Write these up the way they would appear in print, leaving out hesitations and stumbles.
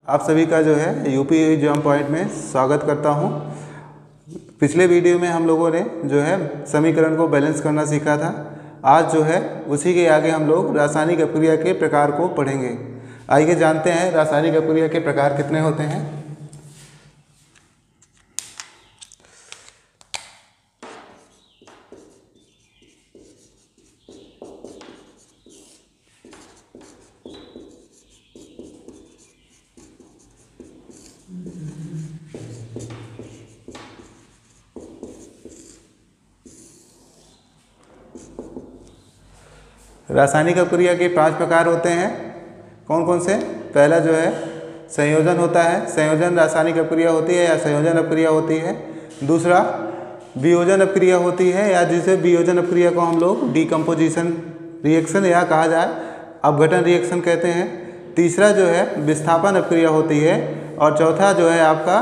आप सभी का जो है यूपी एग्जाम पॉइंट में स्वागत करता हूं। पिछले वीडियो में हम लोगों ने जो है समीकरण को बैलेंस करना सीखा था। आज जो है उसी के आगे हम लोग रासायनिक अपक्रिया के प्रकार को पढ़ेंगे। आइए जानते हैं रासायनिक अपक्रिया के प्रकार कितने होते हैं। रासायनिक अपक्रिया के 5 प्रकार होते हैं। कौन कौन से? पहला जो है संयोजन होता है। संयोजन रासायनिक अपक्रिया होती है या संयोजन अपक्रिया होती है। दूसरा वियोजन अपक्रिया होती है या जिसे वियोजन अपक्रिया को हम लोग डिकम्पोजिशन रिएक्शन या कहा जाए अपघटन रिएक्शन कहते हैं। तीसरा जो है विस्थापन अपक्रिया होती है और चौथा जो है आपका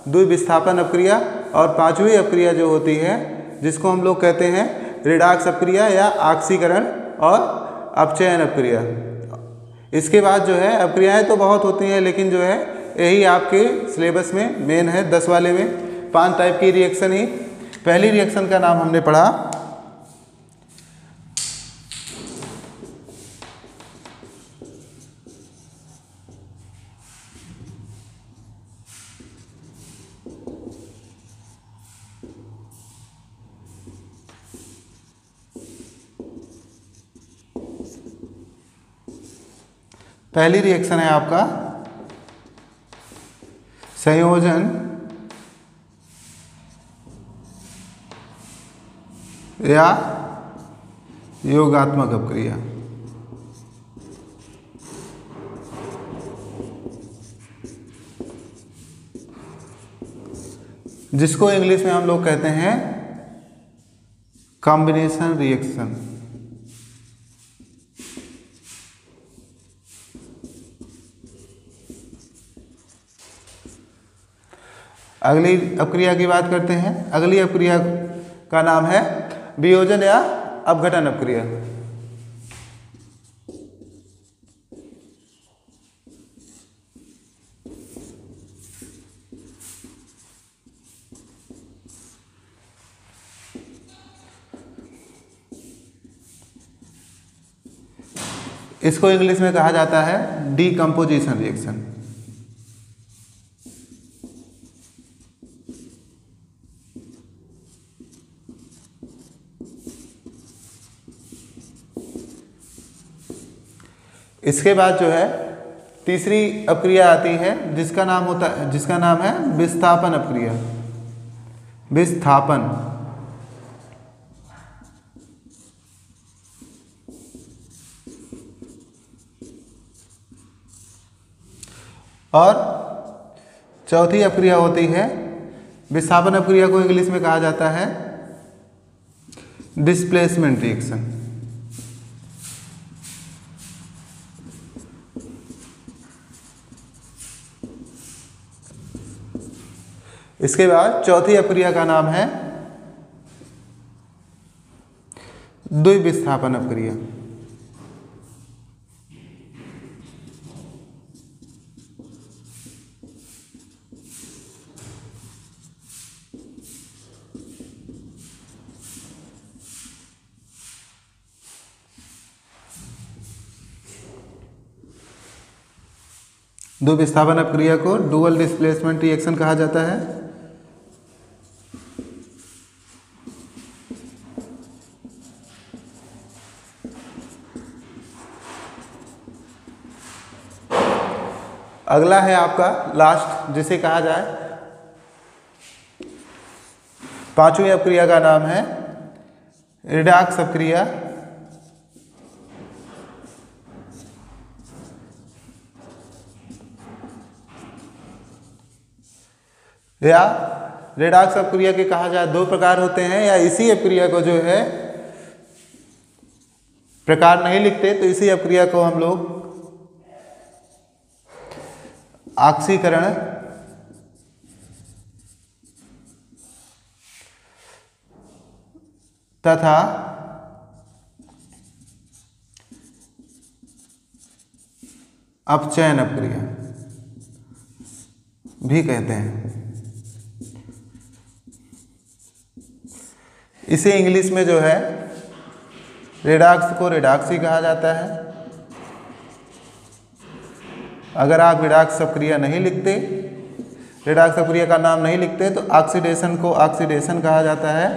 द्विविस्थापन अपक्रिया और पांचवी अपक्रिया जो होती है जिसको हम लोग कहते हैं रिडॉक्स अपक्रिया या ऑक्सीकरण और अपचयन अपक्रिया। इसके बाद जो है अपक्रियाएं तो बहुत होती हैं लेकिन जो है यही आपके सिलेबस में मेन है 10 वाले में 5 टाइप की रिएक्शन ही। पहली रिएक्शन का नाम हमने पढ़ा पहली रिएक्शन है आपका संयोजन या योगात्मक अपक्रिया। जिसको इंग्लिश में हम लोग कहते हैं कॉम्बिनेशन रिएक्शन। अगली अपक्रिया की बात करते हैं। अगली अपक्रिया का नाम है वियोजन या अपघटन अपक्रिया। इसको इंग्लिश में कहा जाता है डीकम्पोजिशन रिएक्शन। इसके बाद जो है तीसरी अपक्रिया आती है जिसका नाम है विस्थापन अपक्रिया। विस्थापन और चौथी अपक्रिया होती है विस्थापन अपक्रिया को इंग्लिश में कहा जाता है डिस्प्लेसमेंट रिएक्शन। इसके बाद चौथी अपक्रिया का नाम है द्विविस्थापन अपक्रिया। द्विविस्थापन अपक्रिया को डुअल डिस्प्लेसमेंट रिएक्शन कहा जाता है। अगला है आपका लास्ट जिसे कहा जाए पांचवी अपक्रिया का नाम है रिडॉक्स अपक्रिया या रिडॉक्स अपक्रिया के कहा जाए 2 प्रकार होते हैं या इसी अपक्रिया को जो है प्रकार नहीं लिखते तो इसी अपक्रिया को हम लोग ऑक्सीकरण तथा अपचयन अपक्रिया भी कहते हैं। इसे इंग्लिश में जो है रेडॉक्स को रेडॉक्सी कहा जाता है। अगर आप रेडॉक्स अपक्रिया नहीं लिखते, रेडॉक्स अपक्रिया का नाम नहीं लिखते, तो ऑक्सीडेशन को ऑक्सीडेशन कहा जाता है।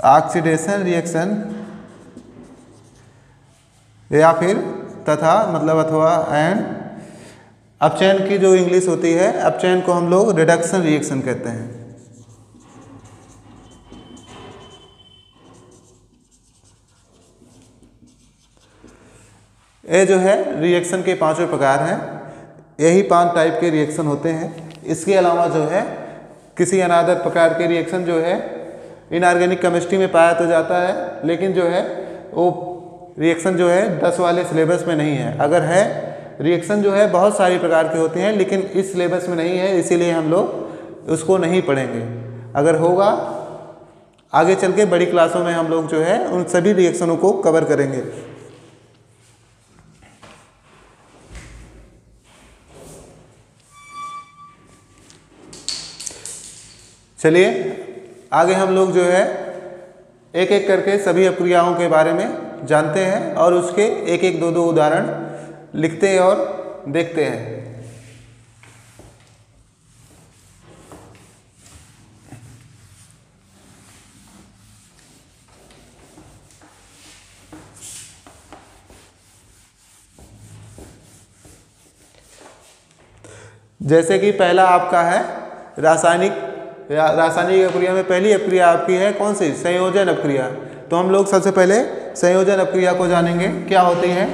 ऑक्सीडेशन रिएक्शन, या फिर तथा मतलब अथवा एंड। अपचयन की जो इंग्लिश होती है, अपचयन को हम लोग रिडक्शन रिएक्शन कहते हैं। ये जो है रिएक्शन के पांचों प्रकार हैं। यही 5 टाइप के रिएक्शन होते हैं। इसके अलावा जो है किसी अनादर प्रकार के रिएक्शन जो है इनऑर्गेनिक केमिस्ट्री में पाया तो जाता है, लेकिन जो है वो रिएक्शन जो है 10 वाले सिलेबस में नहीं है। अगर है रिएक्शन जो है बहुत सारी प्रकार के होते हैं, लेकिन इस सिलेबस में नहीं है, इसीलिए हम लोग उसको नहीं पढ़ेंगे। अगर होगा आगे चल के बड़ी क्लासों में हम लोग जो है उन सभी रिएक्शनों को कवर करेंगे। चलिए आगे हम लोग जो है एक एक करके सभी अपक्रियाओं के बारे में जानते हैं और उसके एक एक दो उदाहरण लिखते और देखते हैं। जैसे कि पहला आपका है रासायनिक अपक्रिया में पहली अपक्रिया आपकी है कौन सी? संयोजन अपक्रिया। तो हम लोग सबसे पहले संयोजन अपक्रिया को जानेंगे क्या होती है।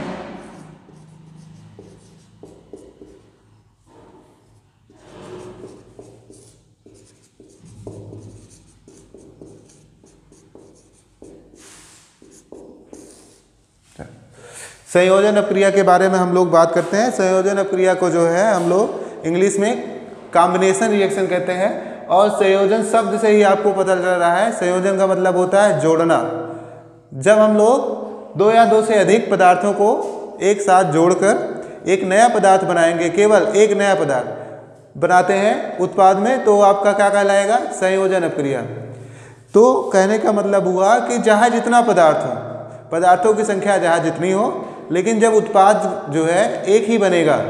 संयोजन अपक्रिया के बारे में हम लोग बात करते हैं। संयोजन अपक्रिया को जो है हम लोग इंग्लिश में कॉम्बिनेशन रिएक्शन कहते हैं। और संयोजन शब्द से ही आपको पता चल रहा है, संयोजन का मतलब होता है जोड़ना। जब हम लोग 2 या 2 से अधिक पदार्थों को एक साथ जोड़कर एक नया पदार्थ बनाएंगे, केवल एक नया पदार्थ बनाते हैं उत्पाद में, तो आपका क्या कहलाएगा? संयोजन अपक्रिया। तो कहने का मतलब हुआ कि जहाँ जितना पदार्थ हो, पदार्थों की संख्या जहाँ जितनी हो, लेकिन जब उत्पाद जो है एक ही बनेगा,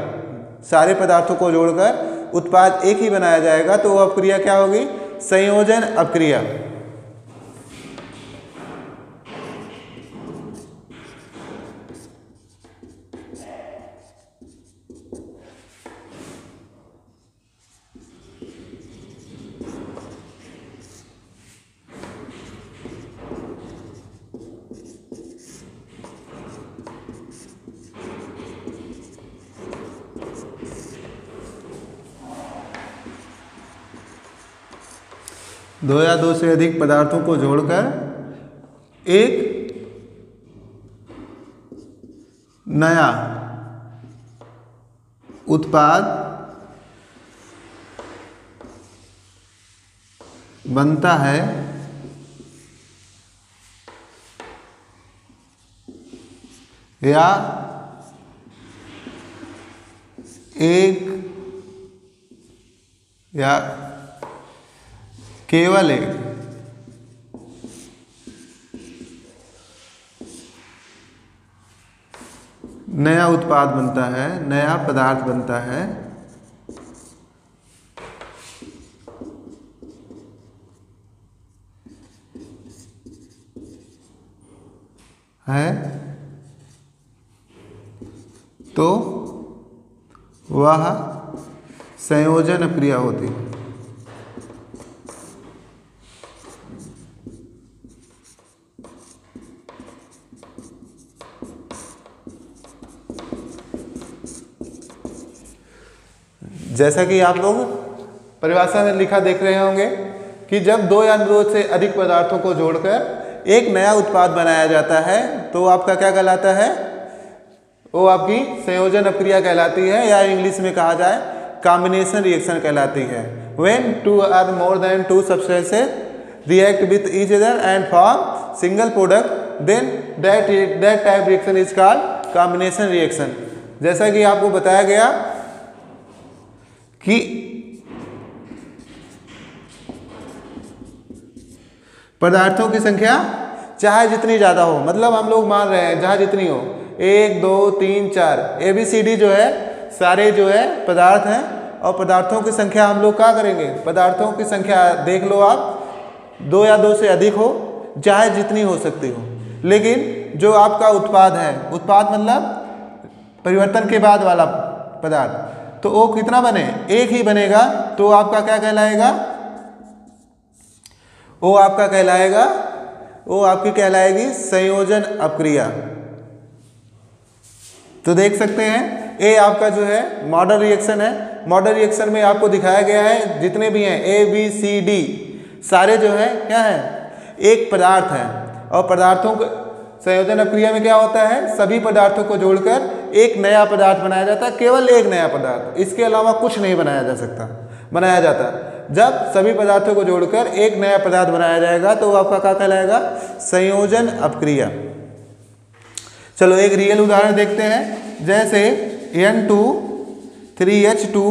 सारे पदार्थों को जोड़कर उत्पाद एक ही बनाया जाएगा, तो वो अपक्रिया क्या होगी? संयोजन अपक्रिया। दो या 2 से अधिक पदार्थों को जोड़कर एक नया उत्पाद बनता है, या एक या केवल एक नया उत्पाद बनता है, नया पदार्थ बनता है, तो वह संयोजन अपक्रिया होती है। जैसा कि आप लोग परिभाषा में लिखा देख रहे होंगे कि जब 2 या 2 से अधिक पदार्थों को जोड़कर एक नया उत्पाद बनाया जाता है, तो आपका क्या कहलाता है? वो आपकी संयोजन अपक्रिया कहलाती है, या इंग्लिश में कहा जाए कॉम्बिनेशन रिएक्शन कहलाती है। When 2 or more than 2 substances react with each other and form single product, then that type reaction is called combination reaction। जैसा कि आपको बताया गया कि पदार्थों की संख्या चाहे जितनी ज़्यादा हो, मतलब हम लोग मान रहे हैं जहाँ जितनी हो, 1 2 3 4 ABCD जो है सारे जो है पदार्थ हैं, और पदार्थों की संख्या हम लोग क्या करेंगे, पदार्थों की संख्या देख लो आप 2 या 2 से अधिक हो, चाहे जितनी हो सकती हो। लेकिन जो आपका उत्पाद है, उत्पाद मतलब परिवर्तन के बाद वाला पदार्थ, तो वो कितना बने, एक ही बनेगा, तो आपका क्या कहलाएगा, वो आपका कहलाएगा, वो आपकी कहलाएगी संयोजन अपक्रिया। तो देख सकते हैं ए आपका जो है मॉडल रिएक्शन है। मॉडल रिएक्शन में आपको दिखाया गया है जितने भी हैं ABCD सारे जो है क्या है, एक पदार्थ है, और पदार्थों को संयोजन अपक्रिया में क्या होता है, सभी पदार्थों को जोड़कर एक नया पदार्थ बनाया जाता है, केवल एक नया पदार्थ, इसके अलावा कुछ नहीं बनाया जाता। जब सभी पदार्थों को जोड़कर एक नया पदार्थ बनाया जाएगा तो वो आपका क्या कहलाएगा, संयोजन अपक्रिया। चलो एक रियल उदाहरण देखते हैं, जैसे N2 3H2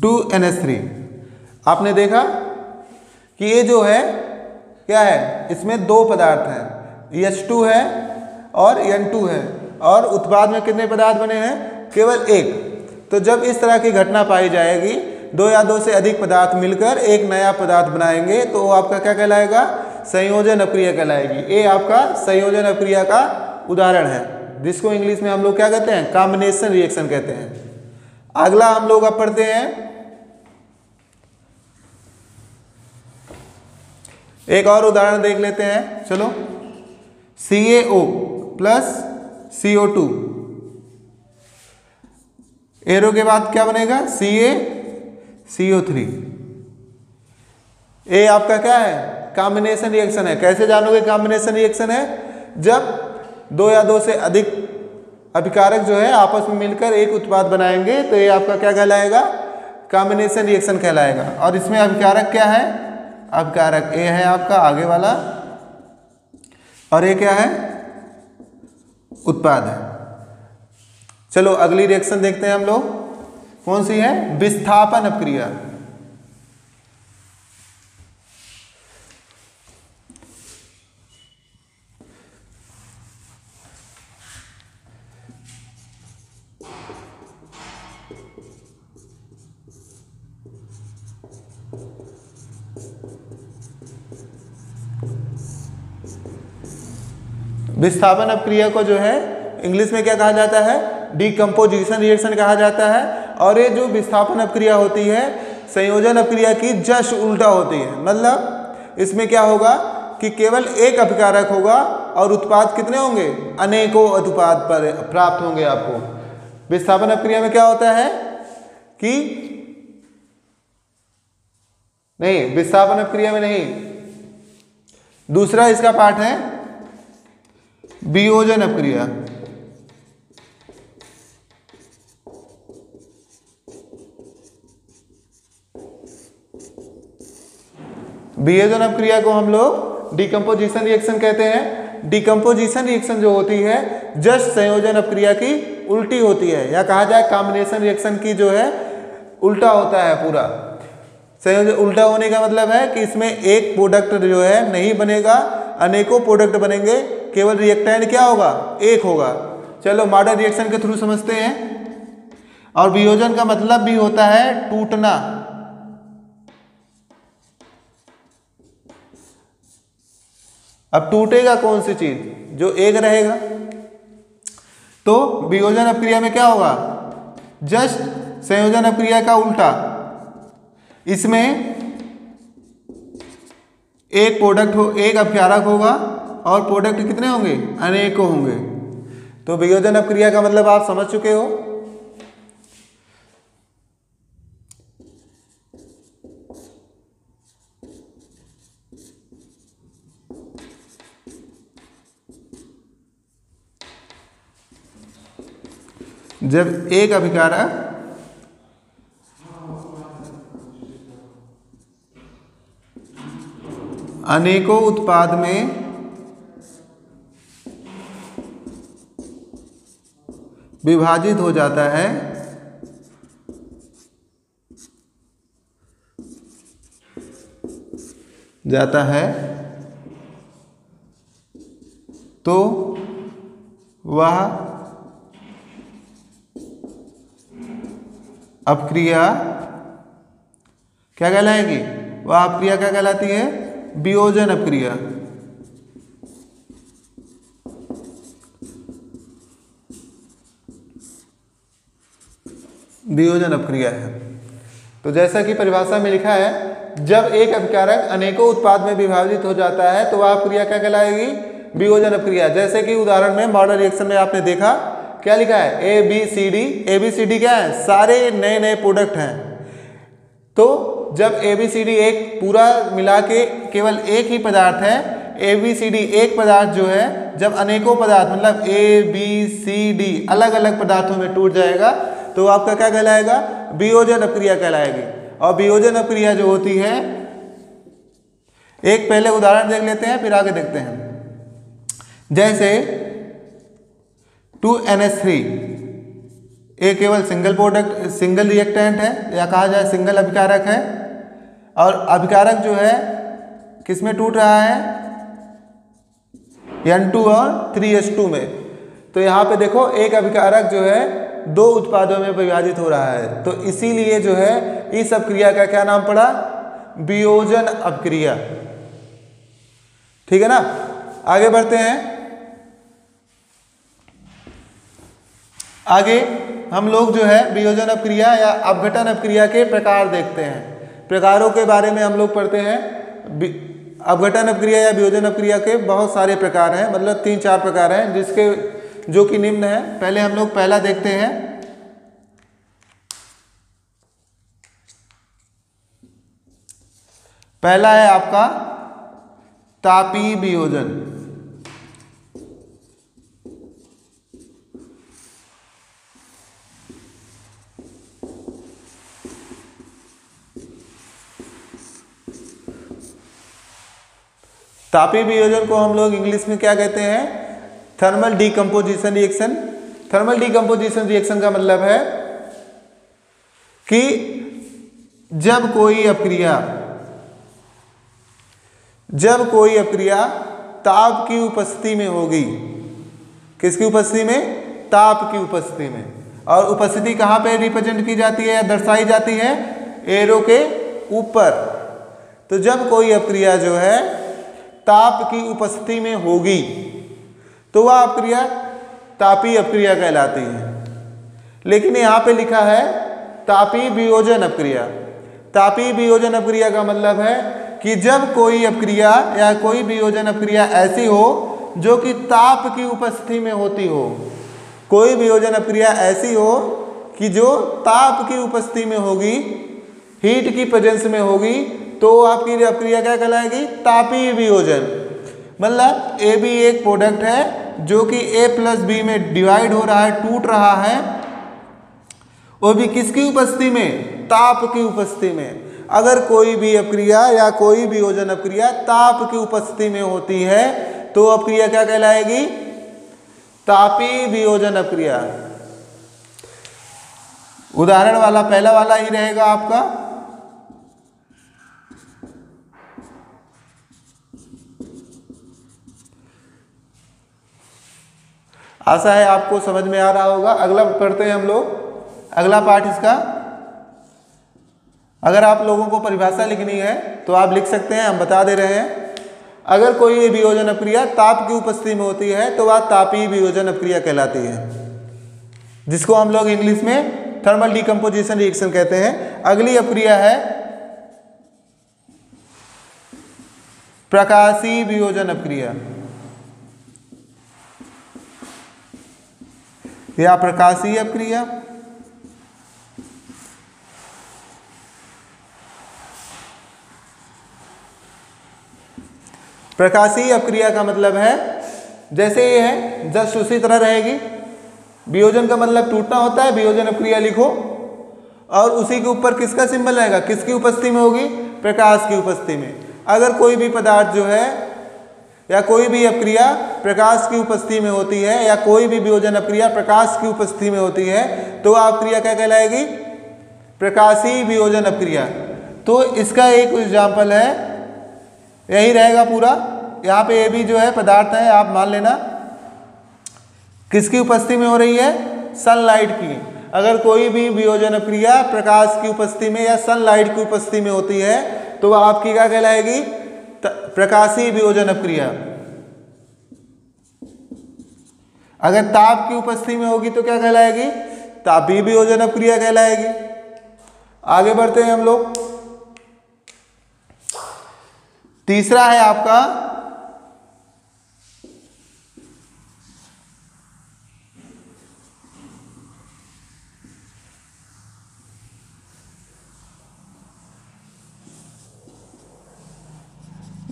2NH3। आपने देखा कि ये जो है क्या है, इसमें दो पदार्थ हैं, H2 है और N2 है, और उत्पाद में कितने पदार्थ बने हैं, केवल एक। तो जब इस तरह की घटना पाई जाएगी, 2 या 2 से अधिक पदार्थ मिलकर एक नया पदार्थ बनाएंगे, तो वो आपका क्या कहलाएगा, संयोजन अपक्रिया कहलाएगी। ये आपका संयोजन अपक्रिया का उदाहरण है, जिसको इंग्लिश में हम लोग क्या कहते हैं, कॉम्बिनेशन रिएक्शन कहते हैं। अगला हम लोग अब पढ़ते हैं एक और उदाहरण देख लेते हैं। चलो CaO प्लस CO2, एरो के बाद क्या बनेगा, CaCO3। ये आपका क्या है, कॉम्बिनेशन रिएक्शन है। कैसे जानोगे कॉम्बिनेशन रिएक्शन है, जब 2 या 2 से अधिक अभिकारक जो है आपस में मिलकर एक उत्पाद बनाएंगे, तो ये आपका क्या कहलाएगा, कॉम्बिनेशन रिएक्शन कहलाएगा। और इसमें अभिकारक क्या है, अभिकारक ए है आपका आगे वाला, और ये क्या है, उत्पाद है। चलो अगली रिएक्शन देखते हैं हम लोग, कौन सी है, विस्थापन अपक्रिया। विस्थापन अपक्रिया को जो है इंग्लिश में क्या कहा जाता है, डिकम्पोजिशन रिएक्शन कहा जाता है। और ये जो विस्थापन अपक्रिया होती है संयोजन अपक्रिया की जस्ट उल्टा होती है। मतलब इसमें क्या होगा कि केवल एक अभिकारक होगा और उत्पाद कितने होंगे, अनेकों उत्पाद पर प्राप्त होंगे आपको। विस्थापन अपक्रिया में क्या होता है कि नहीं, विस्थापन अपक्रिया में नहीं, दूसरा इसका पार्ट है वियोजन अपक्रिया। वियोजन अपक्रिया को हम लोग डिकम्पोजिशन रिएक्शन कहते हैं। डिकम्पोजिशन रिएक्शन जो होती है जस्ट संयोजन अपक्रिया की उल्टी होती है, या कहा जाए कॉम्बिनेशन रिएक्शन की जो है उल्टा होता है पूरा। संयोजन उल्टा होने का मतलब है कि इसमें एक प्रोडक्ट जो है नहीं बनेगा, अनेकों प्रोडक्ट बनेंगे, केवल रिएक्टेंट क्या होगा, एक होगा। चलो मॉडल रिएक्शन के थ्रू समझते हैं। और वियोजन का मतलब भी होता है टूटना। अब टूटेगा कौन सी चीज, जो एक रहेगा। तो वियोजन अपक्रिया में क्या होगा, जस्ट संयोजन अपक्रिया का उल्टा। इसमें एक प्रोडक्ट हो, एक अभिकारक होगा और प्रोडक्ट कितने होंगे, अनेकों होंगे। तो वियोजन अपक्रिया का मतलब आप समझ चुके हो। जब एक अभिकारक अनेकों उत्पाद में विभाजित हो जाता है तो वह अपक्रिया क्या कहलाएगी? वह अपक्रिया क्या कहलाती है? वियोजन अपक्रिया। वियोजन अपक्रिया है। तो जैसा कि परिभाषा में लिखा है, जब एक अभिकारक अनेकों उत्पाद में विभाजित हो जाता है तो वह अपक्रिया क्या कहलाएगी? वियोजन अपक्रिया। जैसे कि उदाहरण में मॉडल रिएक्शन में आपने देखा क्या लिखा है? ABCD क्या है? सारे नए नए प्रोडक्ट हैं। तो जब ABCD एक पूरा मिला के केवल एक ही पदार्थ है, ABCD एक पदार्थ जो है जब अनेकों पदार्थ मतलब ABCD अलग अलग पदार्थों में टूट जाएगा तो आपका क्या कहलाएगा? वियोजन अपक्रिया कहलाएगी। और वियोजन अपक्रिया जो होती है, एक पहले उदाहरण देख लेते हैं फिर आगे देखते हैं। जैसे 2NH3 एक केवल सिंगल रिएक्टेंट है या कहा जाए सिंगल अभिकारक है, और अभिकारक जो है किसमें टूट रहा है? N2 और 3H2 में। तो यहाँ पे देखो एक अभिकारक जो है दो उत्पादों में विभाजित हो रहा है, तो इसीलिए जो है इस अपक्रिया का क्या नाम पड़ा? वियोजन अपक्रिया। ठीक है ना? आगे बढ़ते हैं। आगे हम लोग जो है वियोजन अपक्रिया या अपघटन अपक्रिया के प्रकार देखते हैं। प्रकारों के बारे में हम लोग पढ़ते हैं। अपघटन अपक्रिया या वियोजन अपक्रिया के बहुत सारे प्रकार हैं, मतलब 3-4 प्रकार हैं, जिसके जो कि निम्न है। पहले हम लोग पहला देखते हैं। पहला है आपका तापीय वियोजन। तापीय वियोजन को हम लोग इंग्लिश में क्या कहते हैं? Thermal decomposition reaction. Thermal decomposition reaction का मतलब है कि जब कोई अपक्रिया ताप की उपस्थिति में होगी। किसकी उपस्थिति में? ताप की उपस्थिति में। और उपस्थिति कहाँ पे रिप्रेजेंट की जाती है या दर्शाई जाती है? एरो के ऊपर। तो जब कोई अपक्रिया जो है ताप की उपस्थिति में होगी तो वह अपक्रिया तापीय अपक्रिया कहलाती है। लेकिन यहाँ पे लिखा है तापीय वियोजन अपक्रिया। तापीय वियोजन अपक्रिया का मतलब है कि जब कोई अपक्रिया या कोई वियोजन अपक्रिया ऐसी हो जो कि ताप की उपस्थिति में होती हो। कोई वियोजन अपक्रिया ऐसी हो कि जो ताप की उपस्थिति में होगी, हीट की प्रेजेंस में होगी, तो आपकी अपक्रिया क्या कहलाएगी? तापीय वियोजन। मतलब AB एक प्रोडक्ट है जो कि A+B में डिवाइड हो रहा है, टूट रहा है, वो भी किसकी उपस्थिति में? ताप की उपस्थिति में। अगर कोई भी अपक्रिया या कोई वियोजन अपक्रिया ताप की उपस्थिति में होती है तो अपक्रिया क्या कहलाएगी? तापीय वियोजन अपक्रिया। उदाहरण वाला पहला वाला ही रहेगा आपका। आशा है आपको समझ में आ रहा होगा। अगला पढ़ते हैं हम लोग, अगला पार्ट इसका। अगर आप लोगों को परिभाषा लिखनी है तो आप लिख सकते हैं, हम बता दे रहे हैं। अगर कोई वियोजन अपक्रिया ताप की उपस्थिति में होती है तो वह तापीय वियोजन अपक्रिया कहलाती है, जिसको हम लोग इंग्लिश में थर्मल डीकम्पोजिशन रिएक्शन कहते हैं। अगली अपक्रिया है प्रकाशीय वियोजन अपक्रिया या प्रकाशीय अपक्रिया। प्रकाशीय अपक्रिया का मतलब है जैसे ये है जस्ट उसी तरह रहेगी। वियोजन का मतलब टूटना होता है, वियोजन अपक्रिया लिखो और उसी के ऊपर किसका सिंबल आएगा? किसकी उपस्थिति में होगी? प्रकाश की उपस्थिति में। अगर कोई भी पदार्थ जो है या कोई भी अपक्रिया प्रकाश की उपस्थिति में होती है या कोई भी वियोजन अपक्रिया प्रकाश की उपस्थिति में होती है तो अपक्रिया क्या कहलाएगी? प्रकाशीय वियोजन अपक्रिया। तो इसका एक एग्जाम्पल है, यही रहेगा पूरा। यहाँ पे ये भी जो है पदार्थ है, आप मान लेना किसकी उपस्थिति में हो रही है? सनलाइट की। अगर कोई भी वियोजन अपक्रिया प्रकाश की उपस्थिति में या सनलाइट की उपस्थिति में होती है तो वह आपकी क्या कहलाएगी? प्रकाशीय वियोजन अपक्रिया। अगर ताप की उपस्थिति में होगी तो क्या कहलाएगी? तापीय वियोजन अपक्रिया कहलाएगी। आगे बढ़ते हैं हम लोग। तीसरा है आपका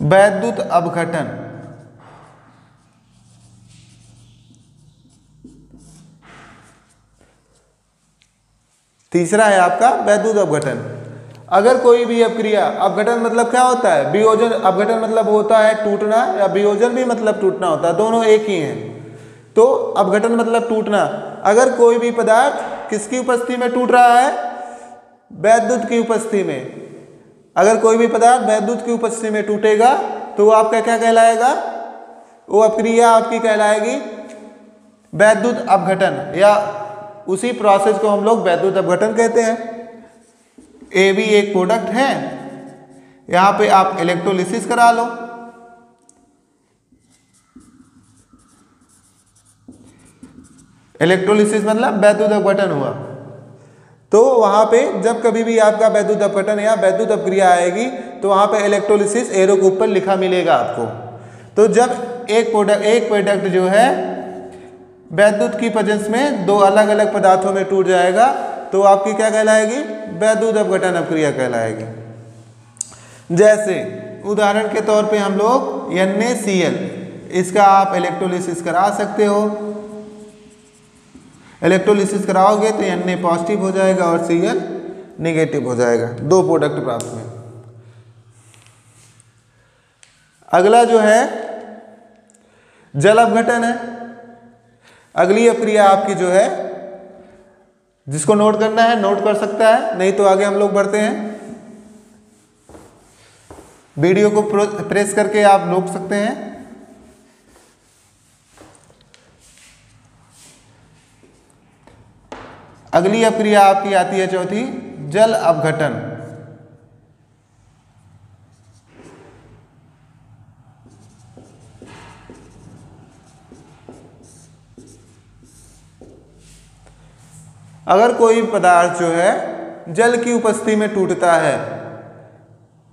वैद्युत अपघटन। तीसरा है आपका वैद्युत अपघटन। अगर कोई भी अपक्रिया, अपघटन मतलब क्या होता है? वियोजन। अपघटन मतलब होता है टूटना, या वियोजन भी मतलब टूटना होता है, दोनों एक ही हैं। तो अपघटन मतलब टूटना। अगर कोई भी पदार्थ किसकी उपस्थिति में टूट रहा है? वैद्युत की उपस्थिति में। अगर कोई भी पदार्थ वैद्युत की उपस्थिति में टूटेगा तो वो आपका क्या कहलाएगा? वो अपक्रिया आपकी कहलाएगी वैद्युत अपघटन, या उसी प्रोसेस को हम लोग वैद्युत अपघटन कहते हैं। ये भी एक प्रोडक्ट है। यहाँ पे आप इलेक्ट्रोलिसिस करा लो। इलेक्ट्रोलिसिस मतलब वैद्युत अपघटन हुआ। तो वहाँ पे जब कभी भी आपका वैद्युत अपघटन या वैद्युत अपक्रिया आएगी तो वहाँ पे इलेक्ट्रोलिसिस एरो के ऊपर लिखा मिलेगा आपको। तो जब एक प्रोडक्ट जो है वैद्युत की प्रेजेंस में दो अलग अलग पदार्थों में टूट जाएगा तो आपकी क्या कहलाएगी? वैद्युत अपघटन अपक्रिया कहलाएगी। जैसे उदाहरण के तौर पे हम लोग NaCl, इसका आप इलेक्ट्रोलिसिस करा सकते हो। इलेक्ट्रोलिसिस कराओगे तो Na पॉजिटिव हो जाएगा और Cl नेगेटिव हो जाएगा, दो प्रोडक्ट प्राप्त हुए। अगला जो है जल अपघटन है। अगली अपक्रिया आपकी जो है, जिसको नोट करना है नोट कर सकता है, नहीं तो आगे हम लोग बढ़ते हैं। वीडियो को प्रेस करके आप रोक सकते हैं। अगली अपक्रिया आपकी आती है चौथी, जल अपघटन। अगर कोई पदार्थ जो है जल की उपस्थिति में टूटता है,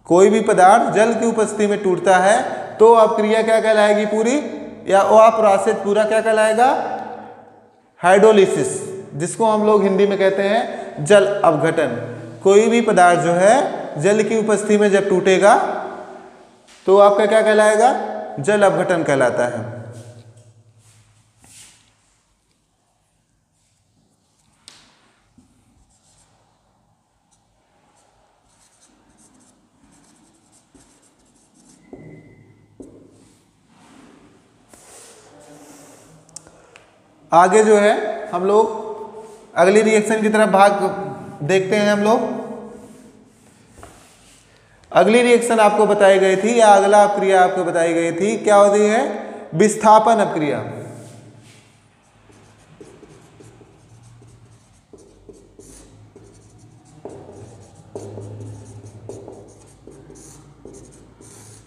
कोई भी पदार्थ जल की उपस्थिति में टूटता है तो अपक्रिया क्या कहलाएगी पूरी, या वह प्रोसेस पूरा क्या कहलाएगा? हाइड्रोलिसिस, जिसको हम लोग हिंदी में कहते हैं जल अपघटन। कोई भी पदार्थ जो है जल की उपस्थिति में जब टूटेगा तो आपका क्या कहलाएगा? जल अपघटन कहलाता है। आगे जो है हम लोग अगली रिएक्शन की तरफ भाग देखते हैं। हम लोग अगली रिएक्शन आपको बताई गई थी, या अगला अपक्रिया आपको बताई गई थी, क्या होती है? विस्थापन अपक्रिया।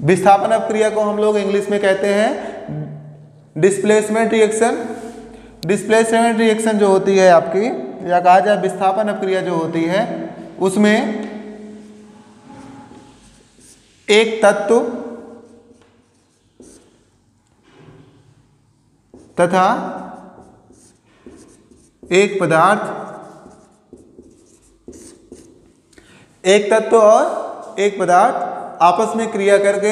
विस्थापन अपक्रिया को हम लोग इंग्लिश में कहते हैं डिस्प्लेसमेंट रिएक्शन। डिस्प्लेसमेंट रिएक्शन जो होती है आपकी, या कहा जाए विस्थापन अपक्रिया जो होती है, उसमें एक तत्व तथा एक पदार्थ, एक तत्व और एक पदार्थ आपस में क्रिया करके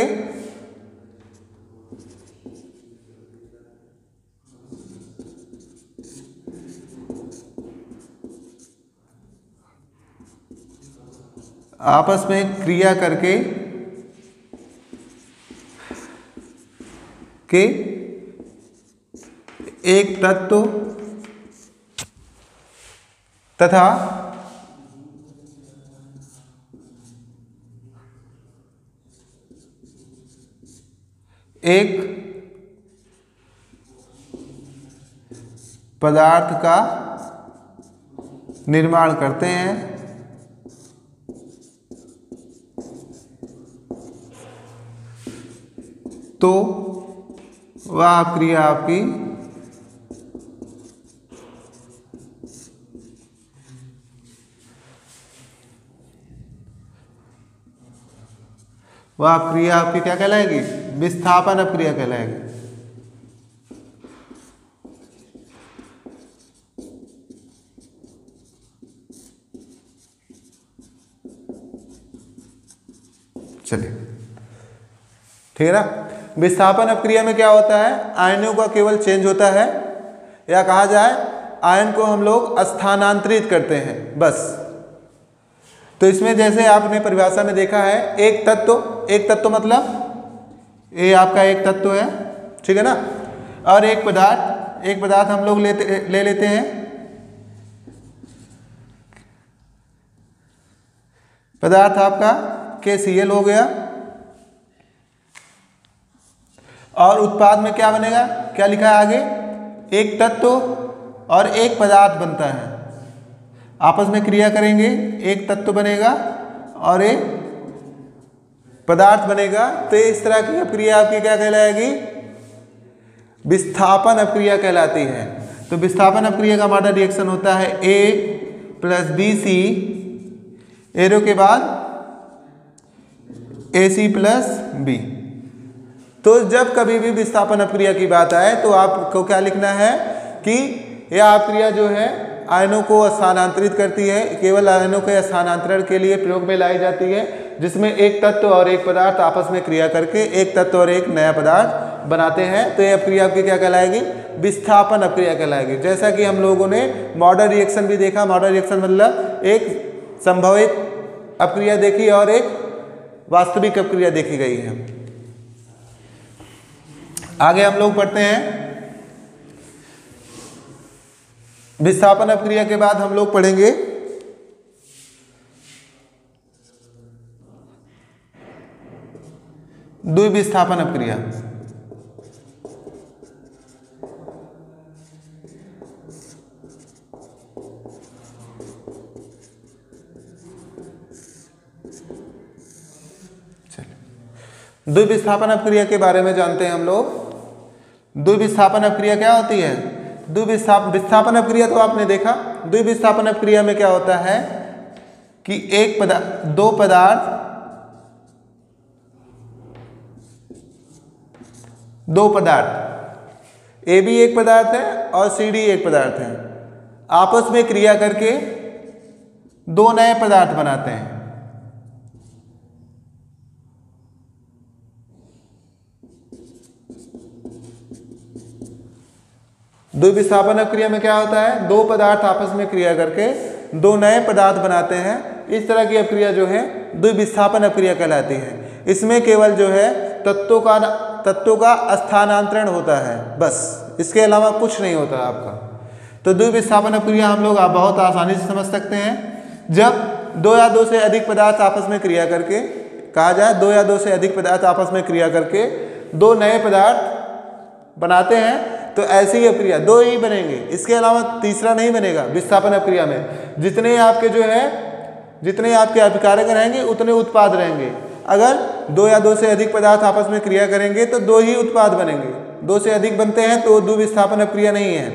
के एक तत्व तथा एक पदार्थ का निर्माण करते हैं तो वह क्रिया आपकी क्या कहलाएगी? विस्थापन अपक्रिया कहलाएगी। चलिए, ठीक है ना। विस्थापन अपक्रिया में क्या होता है? आयनों का केवल चेंज होता है, या कहा जाए आयन को हम लोग स्थानांतरित करते हैं, बस। तो इसमें जैसे आपने परिभाषा में देखा है, एक तत्व मतलब ये आपका एक तत्व है, ठीक है ना। और एक पदार्थ हम लोग ले लेते हैं। पदार्थ आपका KCl हो गया। और उत्पाद में क्या बनेगा? क्या लिखा है आगे? एक तत्व और एक पदार्थ बनता है, आपस में क्रिया करेंगे, एक तत्व बनेगा और एक पदार्थ बनेगा। तो इस तरह की अपक्रिया आपकी क्या कहलाएगी? विस्थापन अपक्रिया कहलाती है। तो विस्थापन अपक्रिया का मॉडल रिएक्शन होता है A + BC, एरो के बाद AC + B। तो जब कभी भी विस्थापन अपक्रिया की बात आए तो आपको क्या लिखना है कि यह अपक्रिया जो है आयनों को स्थानांतरित करती है, केवल आयनों के स्थानांतरण के लिए प्रयोग में लाई जाती है, जिसमें एक तत्व और एक पदार्थ आपस में क्रिया करके एक तत्व और एक नया पदार्थ बनाते हैं। तो यह अपक्रिया आपकी क्या कहलाएगी? विस्थापन अपक्रिया कहलाएगी। जैसा कि हम लोगों ने मॉडल रिएक्शन भी देखा। मॉडल रिएक्शन मतलब एक संभावित अपक्रिया देखी और एक वास्तविक अपक्रिया देखी गई है। आगे हम लोग पढ़ते हैं। विस्थापन अपक्रिया के बाद हम लोग पढ़ेंगे द्विविस्थापन अपक्रिया। द्विविस्थापन अपक्रिया के बारे में जानते हैं हम लोग। द्विविस्थापन अपक्रिया क्या होती है? विस्थापन अपक्रिया तो आपने देखा। द्विविस्थापन अपक्रिया में क्या होता है कि दो पदार्थ AB एक पदार्थ है और CD एक पदार्थ है, आपस में क्रिया करके दो नए पदार्थ बनाते हैं। द्विविस्थापन अपक्रिया में क्या होता है? दो पदार्थ आपस में क्रिया करके दो नए पदार्थ बनाते हैं। इस तरह की अपक्रिया जो है द्विविस्थापन अपक्रिया कहलाती है। इसमें केवल जो है तत्वों का स्थानांतरण होता है, बस, इसके अलावा कुछ नहीं होता आपका। तो द्विविस्थापन अपक्रिया हम लोग आप बहुत आसानी से समझ सकते हैं। जब दो या दो से अधिक पदार्थ आपस में क्रिया करके, कहा जाए दो या दो से अधिक पदार्थ आपस में क्रिया करके दो नए पदार्थ बनाते हैं, तो ऐसी अपक्रिया दो ही बनेंगे, इसके अलावा तीसरा नहीं बनेगा। विस्थापन अपक्रिया में जितने आपके अभिकारक रहेंगे उतने उत्पाद रहेंगे। अगर दो या दो से अधिक पदार्थ आपस में क्रिया करेंगे तो दो ही उत्पाद बनेंगे। दो से अधिक बनते हैं तो द्विविस्थापन अपक्रिया नहीं है।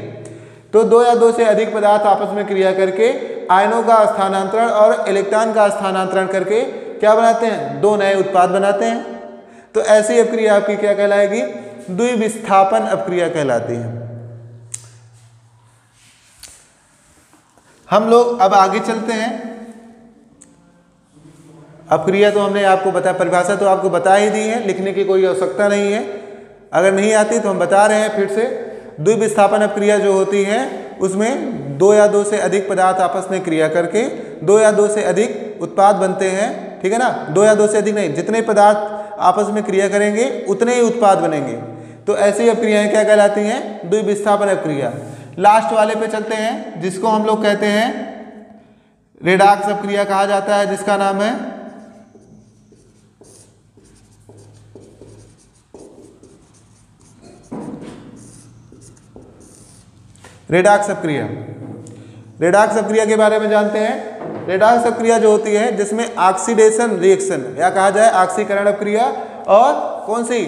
तो दो या दो से अधिक पदार्थ आपस में क्रिया करके आयनों का स्थानांतरण और इलेक्ट्रॉन का स्थानांतरण करके क्या बनाते हैं? दो नए उत्पाद बनाते हैं। तो ऐसी अपक्रिया आपकी क्या कहलाएगी? द्विविस्थापन अपक्रिया कहलाती है। हम लोग अब आगे चलते हैं। अपक्रिया तो हमने आपको बताया, परिभाषा तो आपको बता ही दी है, लिखने की कोई आवश्यकता नहीं है। अगर नहीं आती तो हम बता रहे हैं फिर से। द्विविस्थापन अपक्रिया जो होती है उसमें दो या दो से अधिक पदार्थ आपस में क्रिया करके दो या दो से अधिक उत्पाद बनते हैं, ठीक है ना। दो या दो से अधिक नहीं, जितने पदार्थ आपस में क्रिया करेंगे उतने ही उत्पाद बनेंगे। तो ऐसी अपक्रियाएं क्या कहलाती हैं? द्विविस्थापन अपक्रिया। लास्ट वाले पे चलते हैं, जिसको हम लोग कहते हैं रेडॉक्स अपक्रिया कहा जाता है, जिसका नाम है रेडॉक्स अपक्रिया। रेडॉक्स अपक्रिया के बारे में जानते हैं। रेडॉक्स अपक्रिया जो होती है जिसमें ऑक्सीडेशन रिएक्शन या कहा जाए ऑक्सीकरण अपक्रिया, और कौन सी,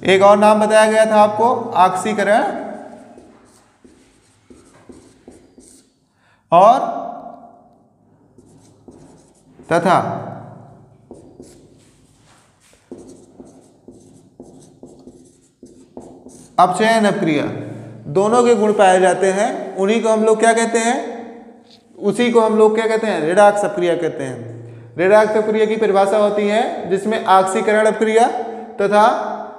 एक और नाम बताया गया था आपको, ऑक्सीकरण और तथा अपचयन अपक्रिया, दोनों के गुण पाए जाते हैं। उन्हीं को हम लोग क्या कहते हैं? उसी को हम लोग क्या कहते हैं? रेडॉक्स अपक्रिया कहते हैं। रेडॉक्स अपक्रिया की परिभाषा होती है जिसमें ऑक्सीकरण अपक्रिया तथा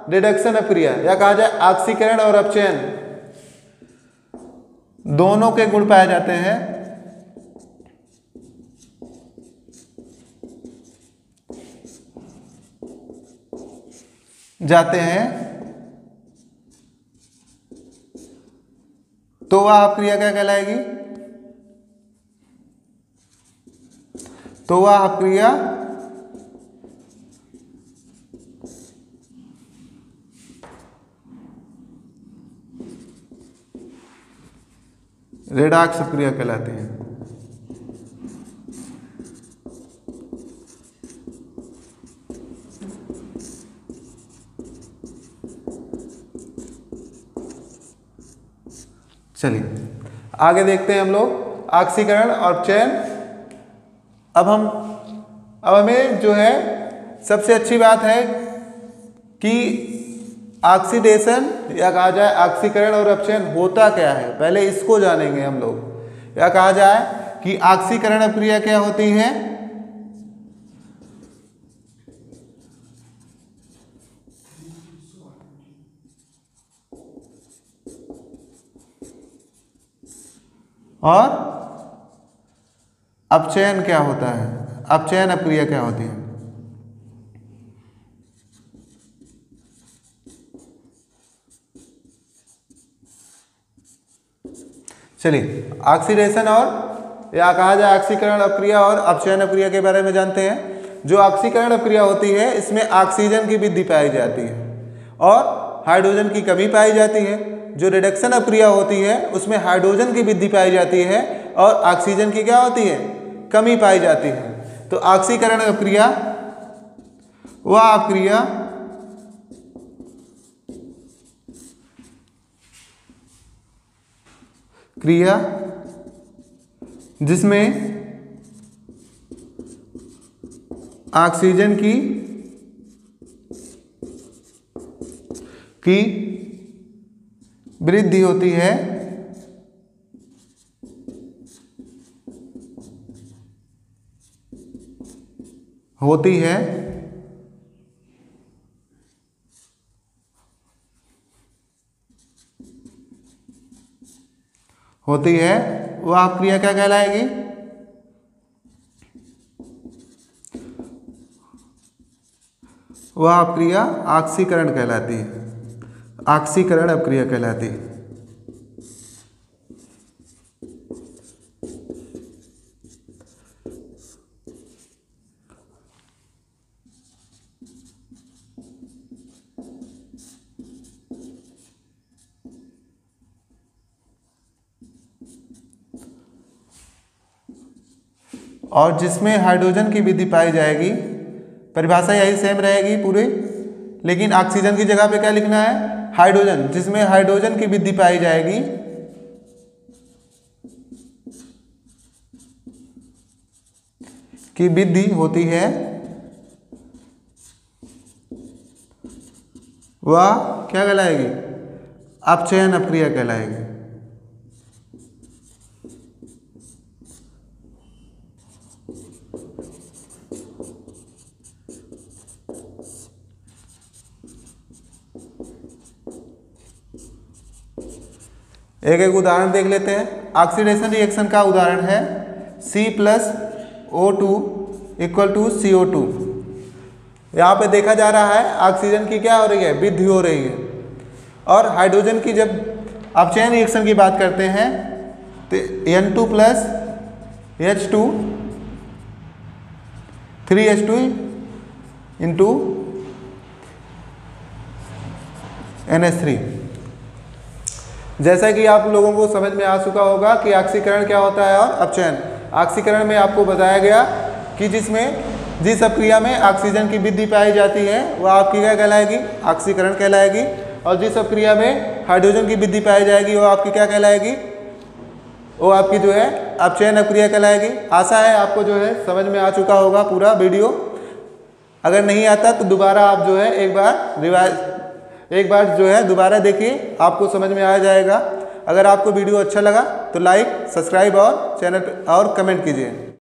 रिडक्शन अपक्रिया या कहा जाए ऑक्सीकरण और अपचयन दोनों के गुण पाए जाते हैं। तो वह अपक्रिया क्या कहलाएगी? तो वह अपक्रिया रेडॉक्स अपक्रिया कहलाती है। चलिए आगे देखते हैं हम लोग ऑक्सीकरण और चयन। अब हमें जो है सबसे अच्छी बात है कि ऑक्सीडेशन या कहा जाए ऑक्सीकरण और अपचयन होता क्या है, पहले इसको जानेंगे हम लोग। या कहा जाए कि ऑक्सीकरण अपक्रिया क्या होती है? और अपचयन क्या होता है? अपचयन अपक्रिया क्या होती है? चलिए ऑक्सीडेशन और या कहा जाए ऑक्सीकरण अपक्रिया और अपचयन अपक्रिया के बारे में जानते हैं। जो ऑक्सीकरण अपक्रिया होती है इसमें ऑक्सीजन की वृद्धि पाई जाती है और हाइड्रोजन की कमी पाई जाती है। जो रिडक्शन अपक्रिया होती है उसमें हाइड्रोजन की वृद्धि पाई जाती है और ऑक्सीजन की क्या होती है? कमी पाई जाती है। तो ऑक्सीकरण अपक्रिया वह अपक्रिया जिसमें ऑक्सीजन की वृद्धि होती है वह अपक्रिया क्या कहलाएगी? वह अपक्रिया ऑक्सीकरण कहलाती है। ऑक्सीकरण अपक्रिया कहलाती है। और जिसमें हाइड्रोजन की वृद्धि पाई जाएगी, परिभाषा यही सेम रहेगी पूरी, लेकिन ऑक्सीजन की जगह पे क्या लिखना है? हाइड्रोजन। जिसमें हाइड्रोजन की वृद्धि पाई जाएगी की वृद्धि होती है वह क्या कहलाएगी? अपचयन अपक्रिया कहलाएगी। एक एक उदाहरण देख लेते हैं। ऑक्सीडेशन रिएक्शन का उदाहरण है C+O2 = CO2। यहाँ पे देखा जा रहा है ऑक्सीजन की क्या हो रही है, वृद्धि हो रही है। और हाइड्रोजन की जब अपचयन रिएक्शन की बात करते हैं तो N2 plus H2 3H2 into NH3। जैसा कि आप लोगों को समझ में आ चुका होगा कि ऑक्सीकरण क्या होता है और अपचयन। ऑक्सीकरण में आपको बताया गया कि जिस अपक्रिया में ऑक्सीजन की वृद्धि पाई जाती है वह आपकी क्या कहलाएगी, ऑक्सीकरण कहलाएगी। और जिस अपक्रिया में हाइड्रोजन की वृद्धि पाई जाएगी वो आपकी क्या कहलाएगी, वो आपकी जो है अपचयन अपक्रिया कहलाएगी। आशा है आपको जो है समझ में आ चुका होगा पूरा वीडियो। अगर नहीं आता तो दोबारा आप जो है एक बार जो है दोबारा देखिए, आपको समझ में आ जाएगा। अगर आपको वीडियो अच्छा लगा तो लाइक, सब्सक्राइब और चैनल और कमेंट कीजिए।